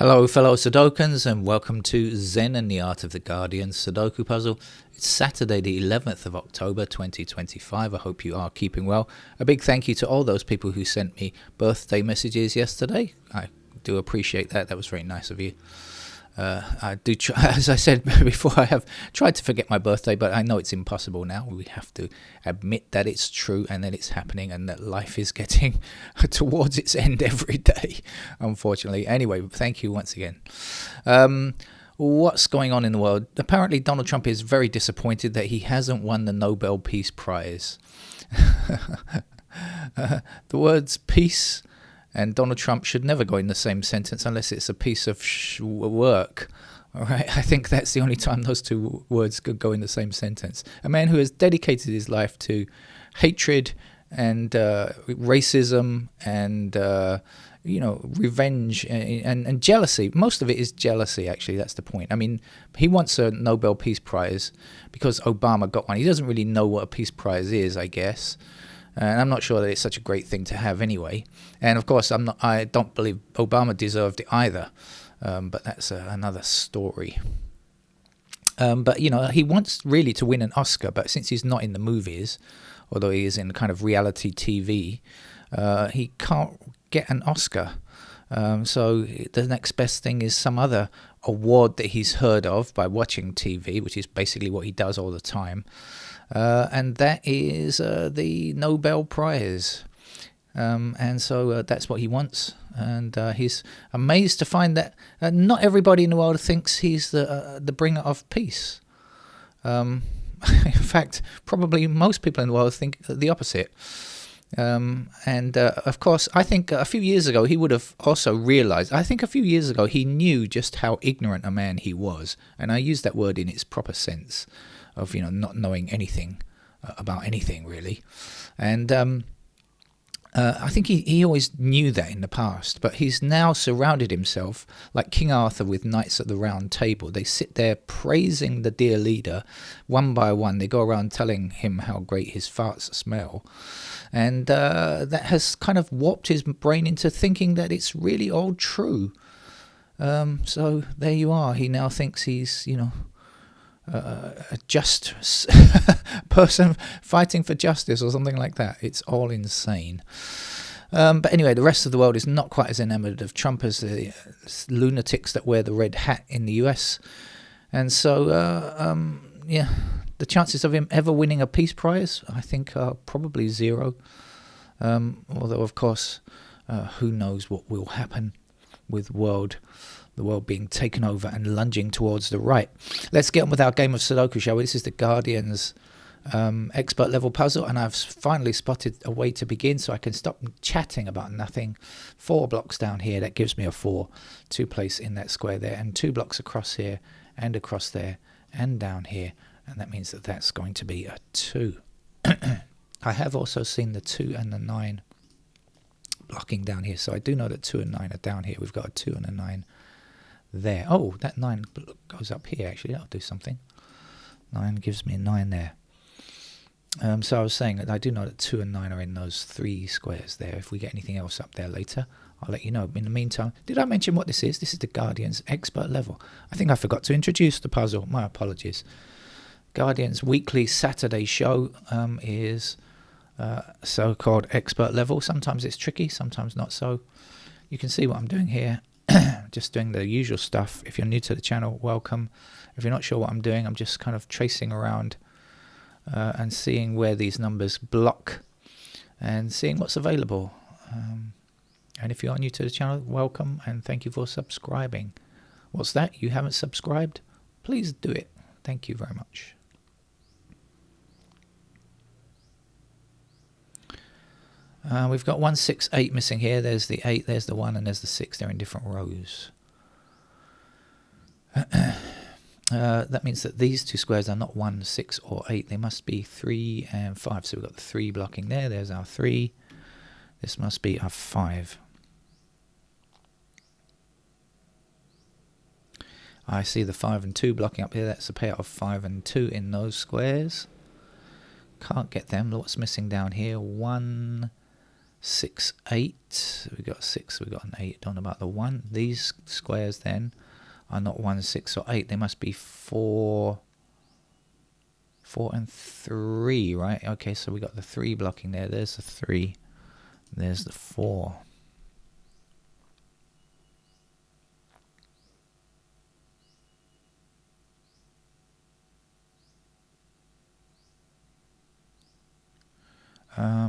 Hello fellow Sudokans and welcome to Zen and the Art of the Guardian Sudoku Puzzle. It's Saturday the 11th of October 2025. I hope you are keeping well. A big thank you to all those people who sent me birthday messages yesterday. I do appreciate that. That was very nice of you. I do try, as I said before, I have tried to forget my birthday, but I know it's impossible now. We have to admit that it's true and that it's happening and that life is getting towards its end every day, unfortunately. Anyway, thank you once again. What's going on in the world? Apparently, Donald Trump is very disappointed that he hasn't won the Nobel Peace Prize. The words peace and Donald Trump should never go in the same sentence unless it's a piece of work. All right, I think that's the only time those two words could go in the same sentence. A man who has dedicated his life to hatred and racism and revenge and jealousy. Most of it is jealousy, actually. That's the point. I mean, he wants a Nobel Peace Prize because Obama got one. He doesn't really know what a peace prize is, I guess. And I'm not sure that it's such a great thing to have anyway. And of course, I don't believe Obama deserved it either. But that's another story. But he wants really to win an Oscar. But since he's not in the movies, although he is in kind of reality TV, he can't get an Oscar. So the next best thing is some other award that he's heard of by watching TV, which is basically what he does all the time. And that is the Nobel Prize. And so that's what he wants. And he's amazed to find that not everybody in the world thinks he's the bringer of peace. In fact, probably most people in the world think the opposite. Of course, I think a few years ago he would have also realized, I think a few years ago he knew just how ignorant a man he was. And I use that word in its proper sense of, not knowing anything about anything really. And I think he always knew that in the past, but he's now surrounded himself like King Arthur with knights at the round table. They sit there praising the dear leader one by one. They go around telling him how great his farts smell. And that has kind of warped his brain into thinking that it's really all true. So there you are. He now thinks he's, a just person fighting for justice or something like that. It's all insane. But anyway, the rest of the world is not quite as enamored of Trump as the lunatics that wear the red hat in the US. And so, the chances of him ever winning a peace prize, I think, are probably zero. Although, of course, who knows what will happen with the world being taken over and lunging towards the right. Let's get on with our game of Sudoku, shall we? This is the Guardian's expert level puzzle, and I've finally spotted a way to begin so I can stop chatting about nothing. 4 blocks down here, that gives me a 4 to place in that square there, and 2 blocks across here and across there and down here, and that means that that's going to be a 2. I have also seen the 2 and the 9 blocking down here, so I do know that 2 and 9 are down here. We've got a 2 and a 9 there. Oh, that 9 goes up here, actually. That'll do something. 9 gives me a 9 there. So I was saying that I do know that 2 and 9 are in those 3 squares there. If we get anything else up there later, I'll let you know. In the meantime, did I mention what this is? This is the Guardian's expert level. I think I forgot to introduce the puzzle. My apologies. Guardian's weekly Saturday show is so-called expert level. Sometimes it's tricky, sometimes not so. You can see what I'm doing here. Just doing the usual stuff. If you're new to the channel, welcome. If you're not sure what I'm doing, I'm just kind of tracing around and seeing where these numbers block and seeing what's available. And if you are new to the channel, welcome and thank you for subscribing. What's that? You haven't subscribed? Please do it. Thank you very much. We've got 1, 6, 8 missing here. There's the 8, there's the 1, and there's the 6. They're in different rows. That means that these 2 squares are not 1, 6, or 8. They must be 3 and 5. So we've got the 3 blocking there. There's our 3. This must be our 5. I see the 5 and 2 blocking up here. That's a pair of 5 and 2 in those squares. Can't get them. What's missing down here? 1 6, 8. We got 6, we got an 8. Don't know about the 1. These squares then are not 1, 6, or 8. They must be 4, 4 and 3, right? Okay, so we got the 3 blocking there. There's the 3. There's the 4.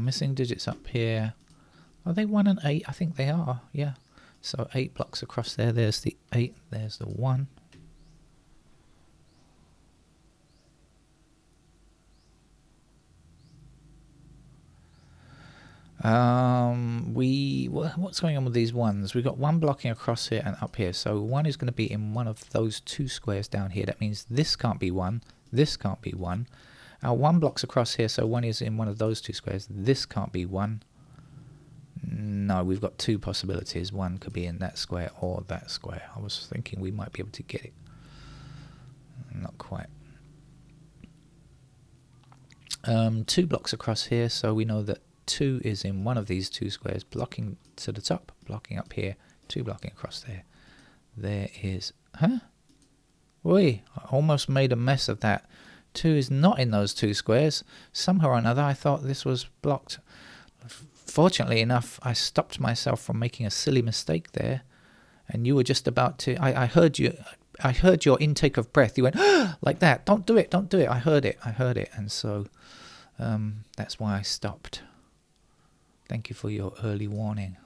Missing digits up here. Are they 1 and 8? I think they are, yeah. So 8 blocks across there. There's the 8. There's the 1. What's going on with these ones? We've got 1 blocking across here and up here. So 1 is going to be in one of those 2 squares down here. That means this can't be 1. This can't be 1. Our 1 blocks across here, so 1 is in one of those 2 squares. This can't be 1. No, we've got 2 possibilities. 1 could be in that square or that square. I was thinking we might be able to get it. Not quite. 2 blocks across here, so we know that 2 is in one of these 2 squares, blocking to the top, blocking up here, 2 blocking across there. There is... Huh? Oi, I almost made a mess of that. 2 is not in those 2 squares. Somehow or another I thought this was blocked. Fortunately enough, I stopped myself from making a silly mistake there, and you were just about to... I heard you... I heard your intake of breath. You went, like that. Don't do it, don't do it. I heard it. And so that's why I stopped. Thank you for your early warning.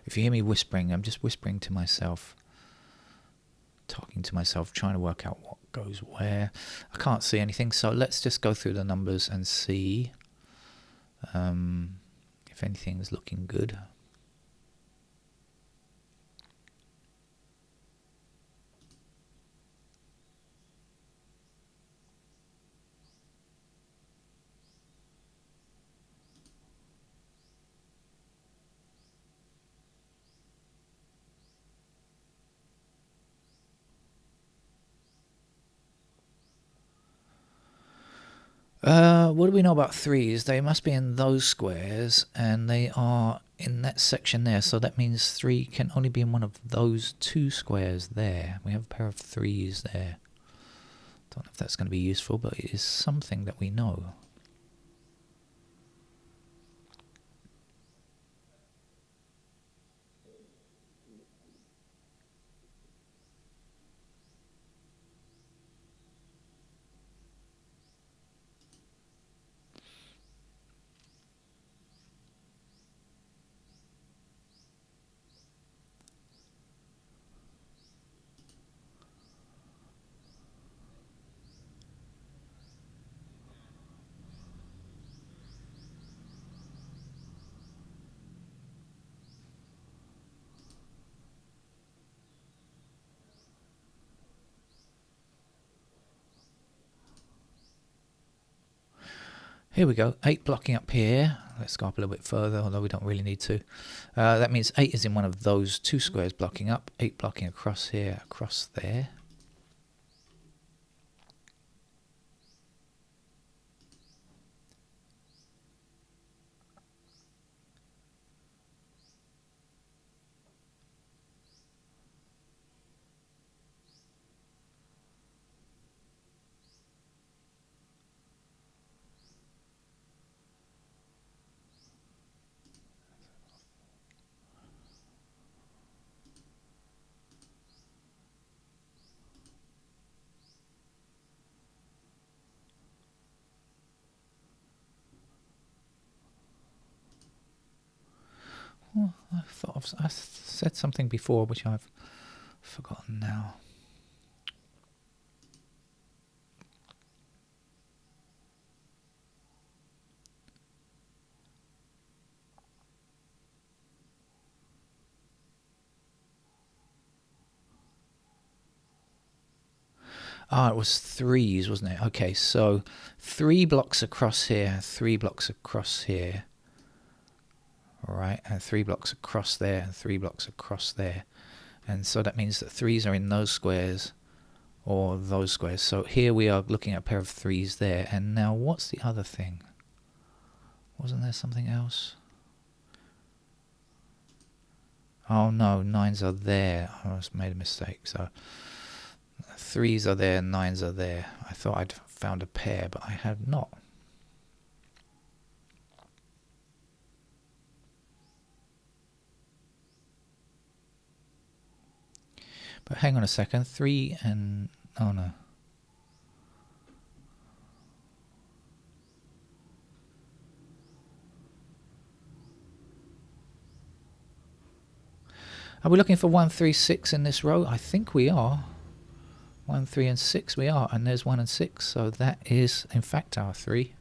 If you hear me whispering, I'm just whispering to myself, talking to myself, trying to work out what goes where. I can't see anything, so let's just go through the numbers and see if anything's looking good. What do we know about 3s? They must be in those squares, and they are in that section there, so that means 3 can only be in one of those 2 squares there. We have a pair of 3s there. Don't know if that's going to be useful, but it is something that we know. Here we go, 8 blocking up here. Let's go up a little bit further, although we don't really need to. That means 8 is in one of those 2 squares blocking up. 8 blocking across here, across there. Well, I said something before which I've forgotten now. Ah, it was threes, wasn't it? Okay, so 3 blocks across here, 3 blocks across here. All right, and 3 blocks across there, and 3 blocks across there. And so that means that threes are in those squares or those squares. So here we are looking at a pair of threes there. And now what's the other thing? Wasn't there something else? Oh no, nines are there. I just made a mistake. So threes are there, nines are there. I thought I'd found a pair, but I have not. But hang on a second. 3 and... oh no. Are we looking for 1, 3, 6 in this row? I think we are. 1, 3 and 6 we are. And there's 1 and 6. So that is in fact our 3.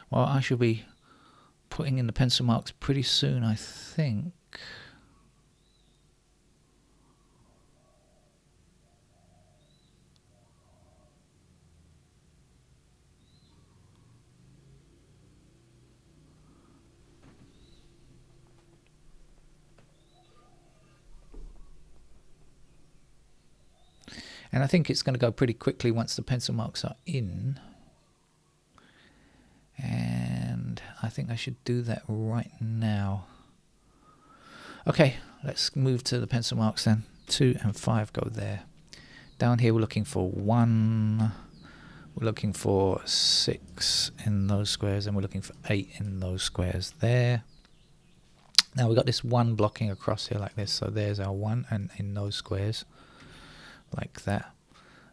Well, I shall be putting in the pencil marks pretty soon, I think. And I think it's going to go pretty quickly once the pencil marks are in. I think I should do that right now. Okay, let's move to the pencil marks then. 2 and 5 go there. Down here we're looking for 1. We're looking for 6 in those squares, and we're looking for 8 in those squares there. Now we've got this 1 blocking across here like this, so there's our 1, and in those squares like that.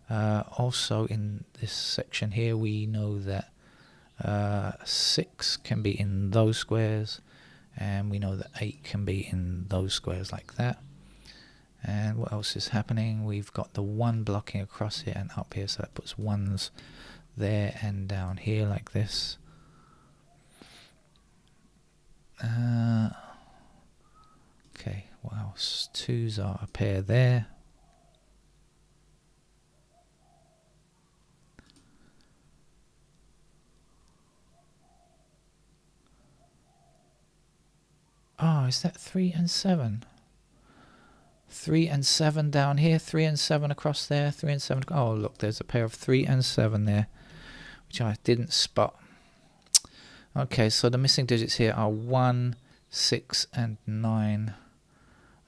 Also in this section here we know that 6 can be in those squares, and we know that 8 can be in those squares like that. And what else is happening? We've got the 1 blocking across here and up here, so that puts 1s there and down here like this. Okay, what else? 2s are a pair there. Oh, is that 3 and 7? 3 and 7 down here, 3 and 7 across there, 3 and 7. Oh, look, there's a pair of 3 and 7 there, which I didn't spot. Okay, so the missing digits here are 1, 6, and 9.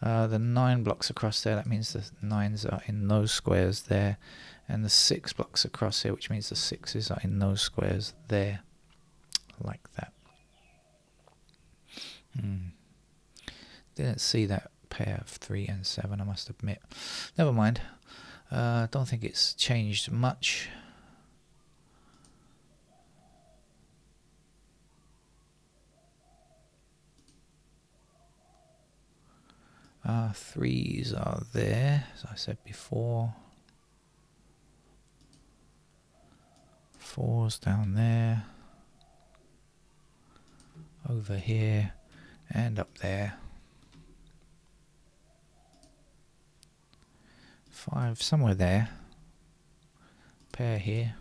The 9 blocks across there, that means the 9s are in those squares there. And the 6 blocks across here, which means the 6s are in those squares there. Like that. Didn't see that pair of 3 and 7, I must admit. Never mind. Don't think it's changed much. Threes are there, as I said before. 4s down there. Over here. And up there. 5 somewhere there. Pair here.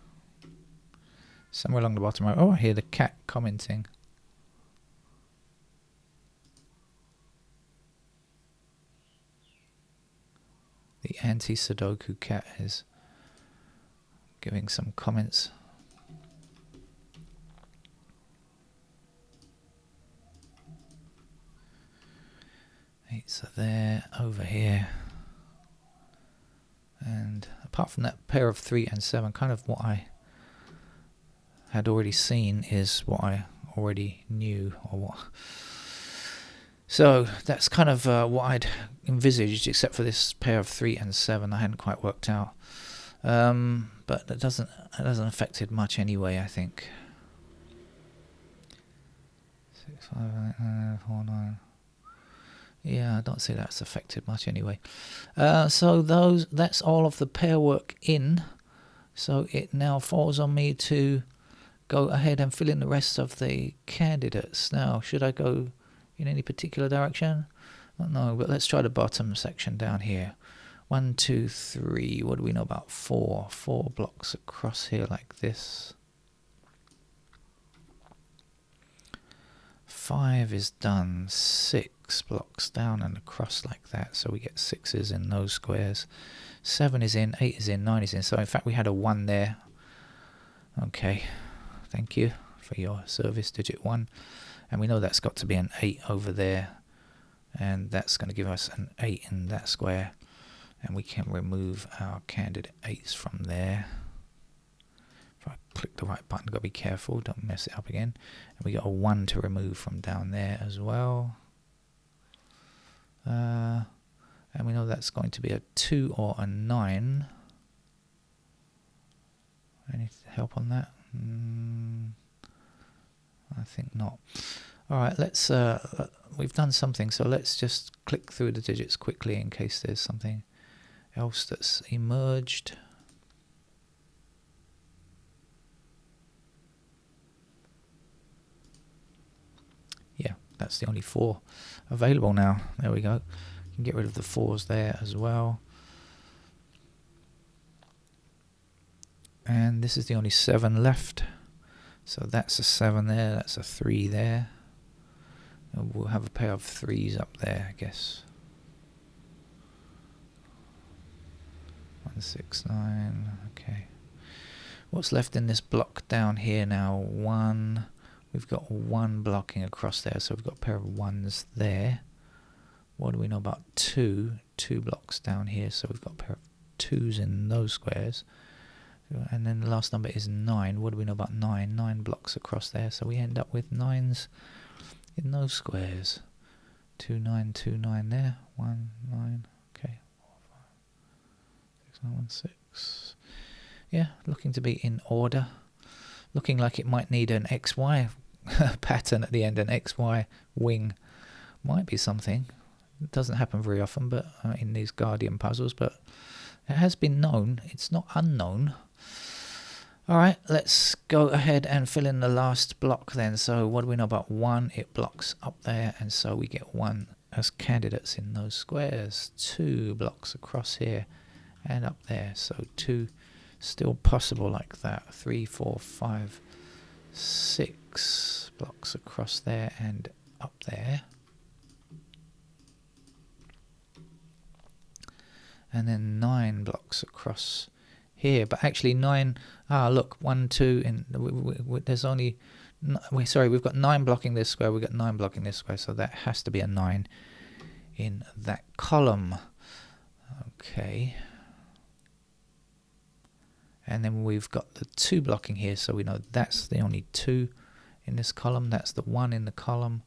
Somewhere along the bottom. Oh, I hear the cat commenting. The anti-Sudoku cat is giving some comments. Eights are there, over here. And apart from that pair of 3 and 7, kind of what I had already seen is what I already knew, or what. So that's kind of what I'd envisaged, except for this pair of 3 and 7 I hadn't quite worked out. But that doesn't affect it much anyway, I think. 6, 5, 8, 4, 9. Yeah, I don't see that's affected much anyway. So that's all of the pair work in. So it now falls on me to go ahead and fill in the rest of the candidates. Now, should I go in any particular direction? I don't know, but let's try the bottom section down here. 1, 2, 3. What do we know about 4? 4 blocks across here like this. 5 is done. 6 blocks down and across like that, so we get 6s in those squares. 7 is in, 8 is in, 9 is in. So in fact we had a 1 there. Okay, thank you for your service, digit 1. And we know that's got to be an 8 over there, and that's going to give us an 8 in that square, and we can remove our candidate 8s from there. If I click the right button, got to be careful, don't mess it up again. And we got a 1 to remove from down there as well. And we know that's going to be a 2 or a 9. Any help on that? I think not. Alright, let's we've done something, so let's just click through the digits quickly in case there's something else that's emerged. Yeah, that's the only 4 available now. There we go. You can get rid of the 4s there as well. And this is the only 7 left. So that's a 7 there, that's a 3 there. And we'll have a pair of 3s up there, I guess. 1, 6, 9, okay. What's left in this block down here now? 1, We've got 1 blocking across there, so we've got a pair of 1s there. What do we know about 2? 2 blocks down here, so we've got a pair of 2s in those squares. And then the last number is 9. What do we know about 9? 9 blocks across there, so we end up with 9s in those squares. 2, 9, 2, 9 there. 1, 9. Okay. 4, 5, 6, 9, 1, 6. Yeah, looking to be in order. Looking like it might need an XY pattern at the end. An XY wing might be something. It doesn't happen very often, but in these Guardian puzzles, but it has been known. It's not unknown. Alright, let's go ahead and fill in the last block then. So what do we know about 1? It blocks up there, and so we get 1 as candidates in those squares. 2 blocks across here and up there, so 2 still possible like that. 3, 4, 5, 6 blocks across there and up there. And then 9 blocks across here, but actually 9, look, 1, 2, and there's only, sorry, we've got 9 blocking this square, we've got 9 blocking this square, so that has to be a 9 in that column. Okay. And then we've got the 2 blocking here, so we know that's the only 2 in this column, that's the 1 in the column.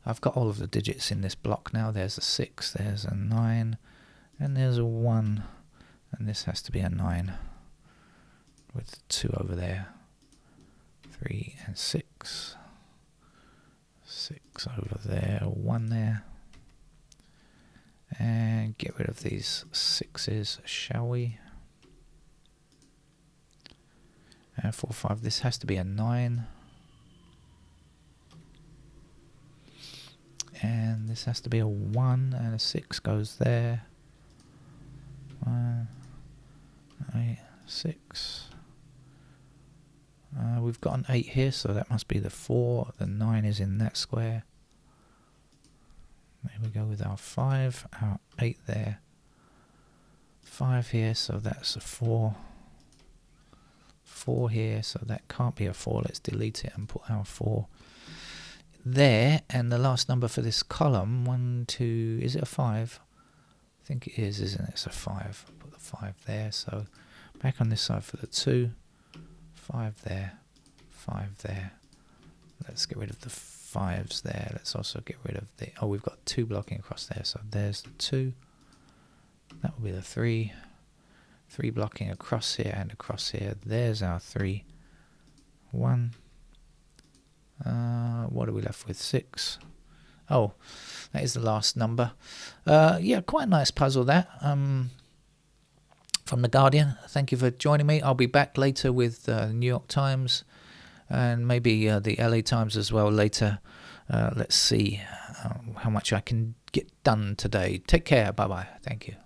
I've got all of the digits in this block now. There's a 6, there's a 9, and there's a 1, and this has to be a 9 with 2 over there. 3 and 6. 6 over there, 1 there. And get rid of these 6s, shall we? And 4, 5, this has to be a 9. And this has to be a 1, and a 6 goes there. 1, 8, 6. We've got an 8 here, so that must be the 4. The 9 is in that square. There we go with our 5, our 8 there. 5 here, so that's a 4. 4 here, so that can't be a 4. Let's delete it and put our 4 there. And the last number for this column, 1, 2, is it a 5? I think it is, isn't it? It's a 5. Put the 5 there. So back on this side for the 2. 5 there. 5 there. Let's get rid of the 5s there. Let's also get rid of the... Oh, we've got 2 blocking across there. So there's the 2. That will be the 3. 3 blocking across here and across here. There's our 3. 1. What are we left with? 6. Oh, that is the last number. Yeah, quite a nice puzzle that. From the Guardian. Thank you for joining me. I'll be back later with the New York Times and maybe the LA Times as well later. Let's see how much I can get done today. Take care. Bye-bye. Thank you.